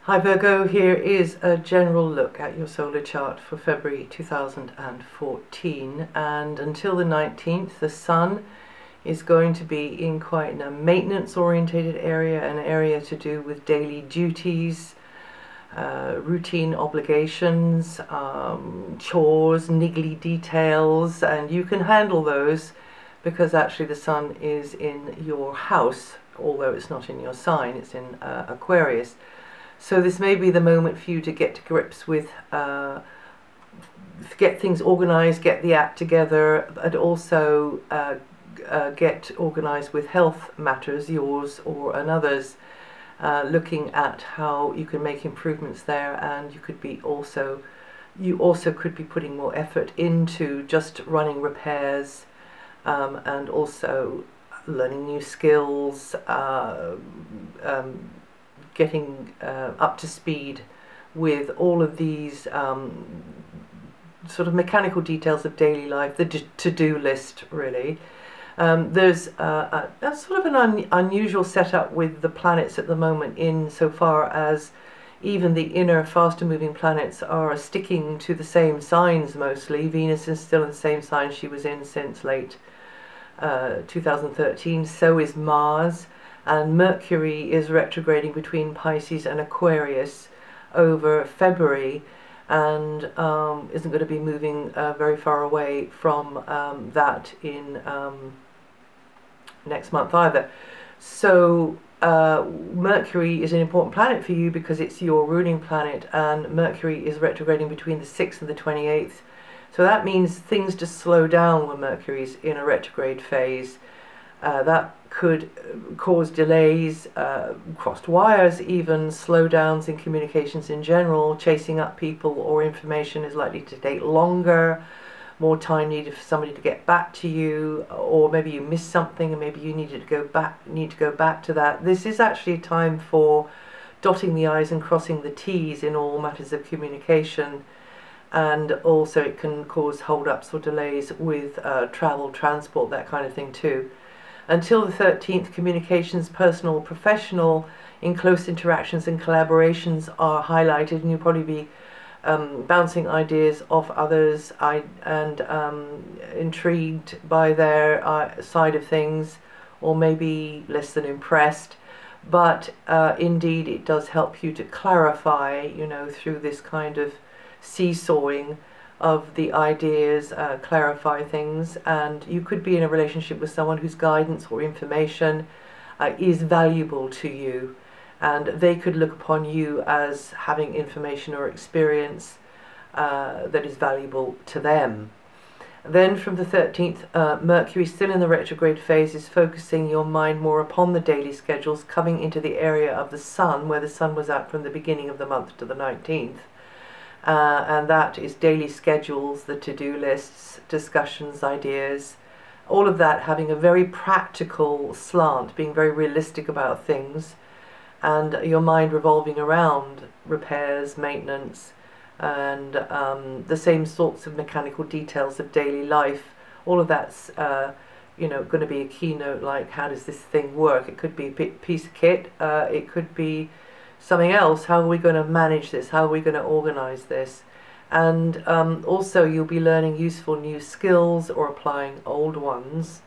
Hi Virgo, here is a general look at your solar chart for February 2014, and until the 19th the Sun is going to be in quite a maintenance orientated area, an area to do with daily duties, routine obligations, chores, niggly details, and you can handle those because actually the Sun is in your house, although it's not in your sign, it's in Aquarius. So this may be the moment for you to get to grips with, get things organized, get the act together, but also get organized with health matters, yours or another's, looking at how you can make improvements there, and you also could be putting more effort into just running repairs, and also learning new skills, getting up to speed with all of these sort of mechanical details of daily life, the to-do list really. There's a sort of an unusual setup with the planets at the moment, in so far as even the inner faster moving planets are sticking to the same signs mostly. Venus is still in the same sign she was in since late 2013, so is Mars. And Mercury is retrograding between Pisces and Aquarius over February, and isn't going to be moving very far away from that in next month either. So Mercury is an important planet for you because it's your ruling planet, and Mercury is retrograding between the 6th and the 28th. So that means things just slow down when Mercury's in a retrograde phase. That could cause delays, crossed wires even, slowdowns in communications in general. Chasing up people or information is likely to take longer, more time needed for somebody to get back to you, or maybe you missed something and maybe you need to go back to that. This is actually a time for dotting the I's and crossing the T's in all matters of communication, and also it can cause hold-ups or delays with travel, transport, that kind of thing too. Until the 13th, communications, personal, professional, in close interactions and collaborations are highlighted, and you'll probably be bouncing ideas off others and intrigued by their side of things, or maybe less than impressed. But indeed it does help you to clarify, you know, through this kind of seesawing of the ideas, clarify things. And you could be in a relationship with someone whose guidance or information is valuable to you, and they could look upon you as having information or experience that is valuable to them. Then from the 13th, Mercury, still in the retrograde phase, is focusing your mind more upon the daily schedules, coming into the area of the Sun, where the Sun was at from the beginning of the month to the 19th. And that is daily schedules, the to-do lists, discussions, ideas, all of that having a very practical slant, being very realistic about things, and your mind revolving around repairs, maintenance, and the same sorts of mechanical details of daily life. All of that's you know, going to be a keynote, like how does this thing work? It could be a piece of kit, it could be something else. How are we going to manage this? How are we going to organize this? And also you'll be learning useful new skills or applying old ones.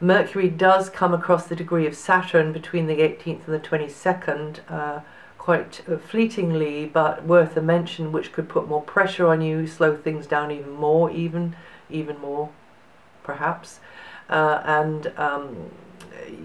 Mercury does come across the degree of Saturn between the 18th and the 22nd, quite fleetingly, but worth a mention, which could put more pressure on you, slow things down even more, even more perhaps, and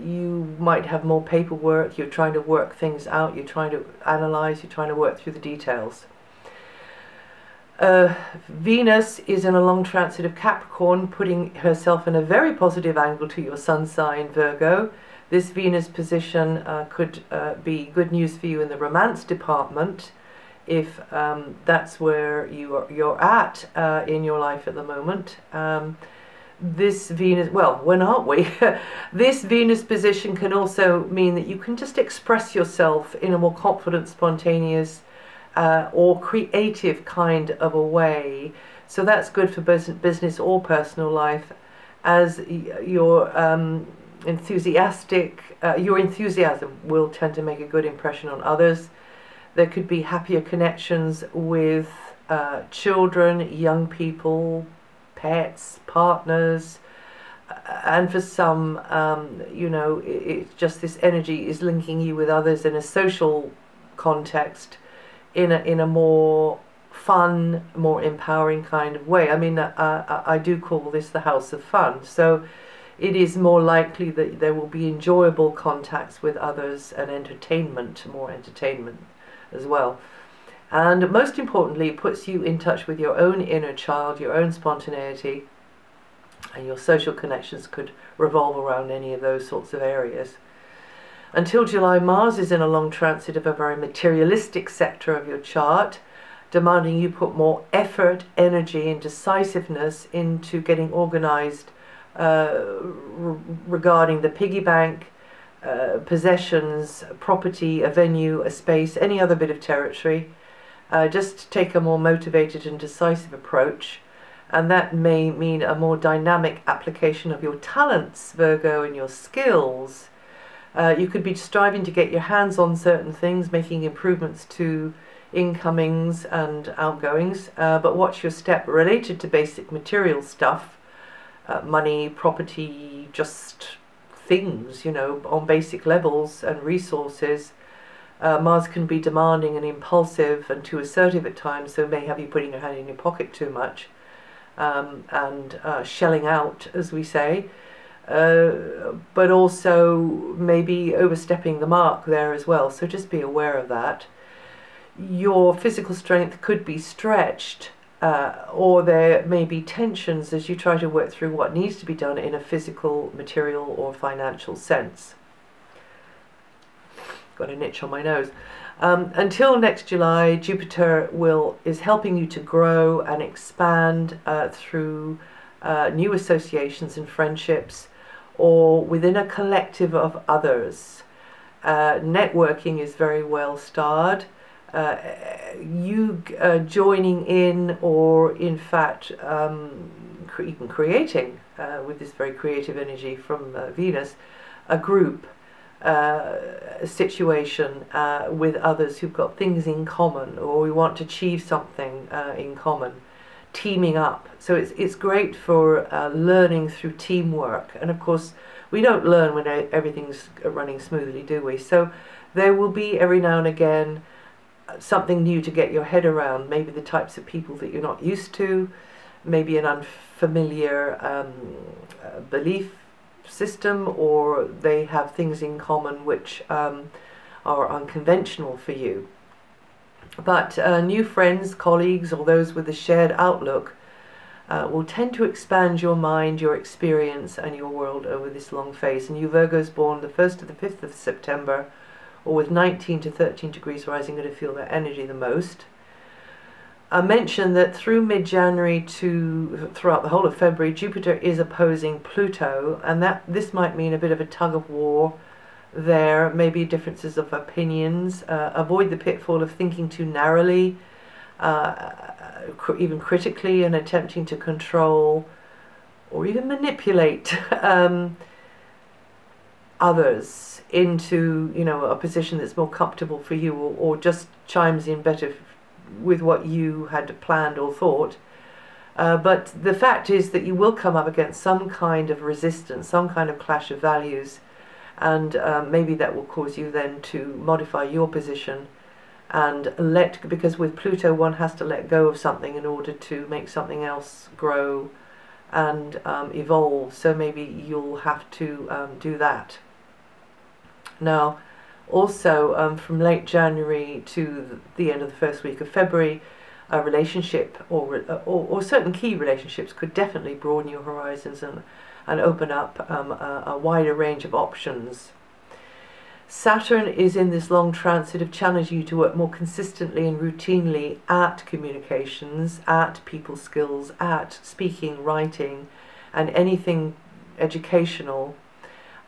you might have more paperwork. You're trying to work things out, you're trying to analyze, you're trying to work through the details. Venus is in a long transit of Capricorn, putting herself in a very positive angle to your sun sign, Virgo. This Venus position could be good news for you in the romance department, if that's where you're at in your life at the moment. This Venus, well, when aren't we? This Venus position can also mean that you can just express yourself in a more confident, spontaneous, or creative kind of a way. So that's good for business or personal life, as your enthusiasm will tend to make a good impression on others. There could be happier connections with children, young people, pets, partners, and for some, you know, it's just this energy is linking you with others in a social context, in a more fun, more empowering kind of way. I mean, I do call this the house of fun. So it is more likely that there will be enjoyable contacts with others and entertainment, more entertainment as well. And most importantly, it puts you in touch with your own inner child, your own spontaneity, and your social connections could revolve around any of those sorts of areas. Until July, Mars is in a long transit of a very materialistic sector of your chart, demanding you put more effort, energy, and decisiveness into getting organized regarding the piggy bank, possessions, property, a venue, a space, any other bit of territory. Just take a more motivated and decisive approach, and that may mean a more dynamic application of your talents, Virgo, and your skills. You could be striving to get your hands on certain things, making improvements to incomings and outgoings, but watch your step related to basic material stuff, money, property, just things, you know, on basic levels and resources. Mars can be demanding and impulsive and too assertive at times, so may have you putting your hand in your pocket too much, and shelling out, as we say, but also maybe overstepping the mark there as well, so just be aware of that. Your physical strength could be stretched, or there may be tensions as you try to work through what needs to be done in a physical, material or financial sense. Got an itch on my nose. Until next July, Jupiter is helping you to grow and expand through new associations and friendships, or within a collective of others. Networking is very well starred. You joining in, or in fact even creating, with this very creative energy from Venus, a group, a situation with others who've got things in common, or we want to achieve something in common, teaming up. So it's great for learning through teamwork, and of course we don't learn when everything's running smoothly, do we? So there will be every now and again something new to get your head around, maybe the types of people that you're not used to, maybe an unfamiliar belief system, or they have things in common which are unconventional for you. But new friends, colleagues, or those with a shared outlook will tend to expand your mind, your experience, and your world over this long phase. And you Virgos born the 1st to the 5th of September, or with 19 to 13 degrees rising, going to feel that energy the most. I mentioned that through mid-January to throughout the whole of February, Jupiter is opposing Pluto, and this might mean a bit of a tug of war there, maybe differences of opinions. Avoid the pitfall of thinking too narrowly, even critically, and attempting to control or even manipulate others into, you know, a position that's more comfortable for you, or just chimes in better with what you had planned or thought. But the fact is that you will come up against some kind of resistance, some kind of clash of values, and maybe that will cause you then to modify your position and because with Pluto one has to let go of something in order to make something else grow and evolve, so maybe you'll have to do that. Now also from late January to the end of the first week of February, a relationship or certain key relationships could definitely broaden your horizons and open up a wider range of options. Saturn is in this long transit of challenging you to work more consistently and routinely at communications, at people skills, at speaking, writing, and anything educational.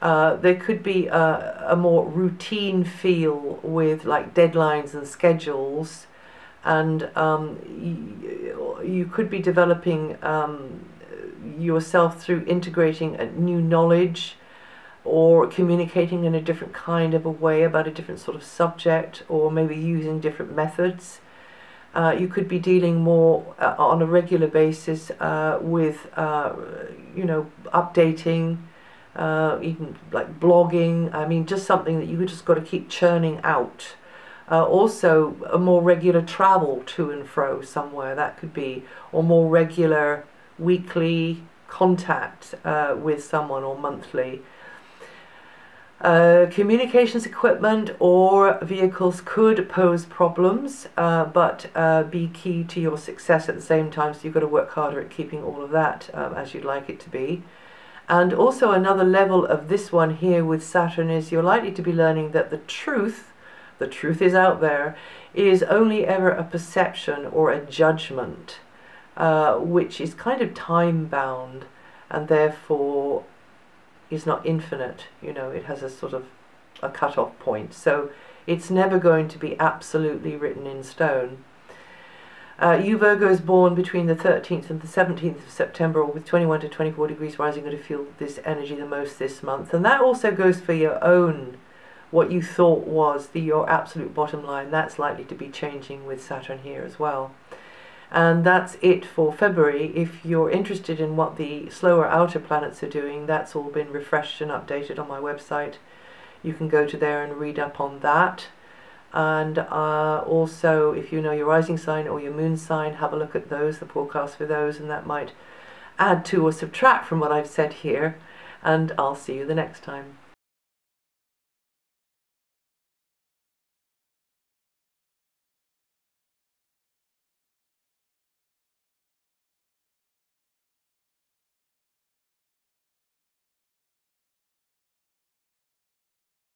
There could be a more routine feel with like deadlines and schedules, and you could be developing yourself through integrating a new knowledge or communicating in a different kind of a way about a different sort of subject, or maybe using different methods. You could be dealing more on a regular basis with, you know, updating, even like blogging. I mean, just something that you just got to keep churning out. Also, a more regular travel to and fro somewhere, that could be, or more regular weekly contact with someone, or monthly. Communications equipment or vehicles could pose problems, but be key to your success at the same time, so you've got to work harder at keeping all of that as you'd like it to be. And also another level of this one here with Saturn is you're likely to be learning that the truth is out there, is only ever a perception or a judgment, which is kind of time-bound, and therefore is not infinite. You know, it has a sort of a cut-off point, so it's never going to be absolutely written in stone. You Virgos born between the 13th and the 17th of September, or with 21 to 24 degrees rising, are going to feel this energy the most this month, and that also goes for your own, what you thought was your absolute bottom line. That's likely to be changing with Saturn here as well. And that's it for February. If you're interested in what the slower outer planets are doing, that's all been refreshed and updated on my website. You can go to there and read up on that. And also, if you know your rising sign or your moon sign, have a look at those, the forecast for those, and that might add to or subtract from what I've said here. And I'll see you the next time.